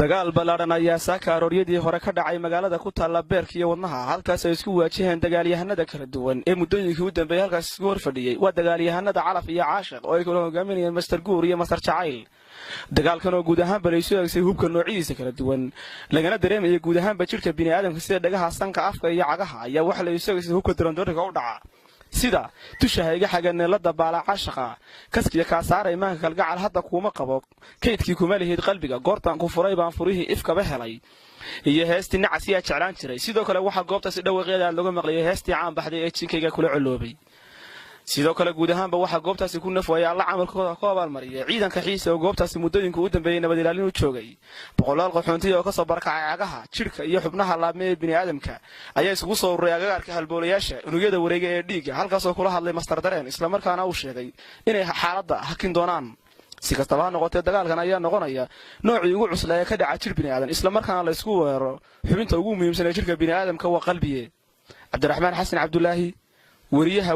dagaal ballaaran ayaa saaka arooryadii hore ka dhacay magaalada ku taala beerka iyo wadnaha halkaas ay isku waajaheen dagaalyahanada kala duwan ee muddooyinkii u dambeeyay halkaas isku horfadhiyay waa dagaalyahanada calaf iyo caashiq oo ay kala hogaaminayeen master guur iyo master jacayl dagaalkan oo guud ahaan balay soo eegsay hubka noocyadiisa kala duwan lagana dareemayay guud ahaan jirka bini'aadamka sida dhagaha sanka afka iyo cagaha ayaa waxa la isoo eegsay hubka dirandooriga u dhaca sida tushahayga xaganeelada baala caashiqa kaskiya ka saaray imaanka kalgacal hadda kuma qabo kaydkii kuma leeyahay qalbiga goortan ku furay baan furihii ifkaba helay iyo heestii nacasiya jeclaan jiray sidoo kale waxa goobtaasi dhawaaqeeda lagu maqlay heestii caan baxday ee jinkayga kula coloobay sidoo kale guud ahaanba waxa goobtaasi ku nafwaya alla camalkooda ka abaalmariyay ciidanka xiisa oo goobtaasi muddooyinka u dambeeyay nabad ilaalin u joogay boqolaal qoxoontii oo ka soo barkacay cagaha jirka iyo xubnaha laabmee bini'aadamka ayaa isugu soo ururay agagaarka halboolayaasha unugyada wareega ee dhiiga halkaas oo kula hadlay master dareen isla markaana uu sheegay inay xaaladda hakin doonaan si kastaba ha noqotee dagaalkan ayaa noqonaya noocii ugu cuslaa ee ka dhaca jir bini'aadan isla markaana la isku weeraro xubinta ugu muhiimsan ee jirka bini'aadamka waa qalbiye cabdiraxmaan xasan cabdullaahi wariyaha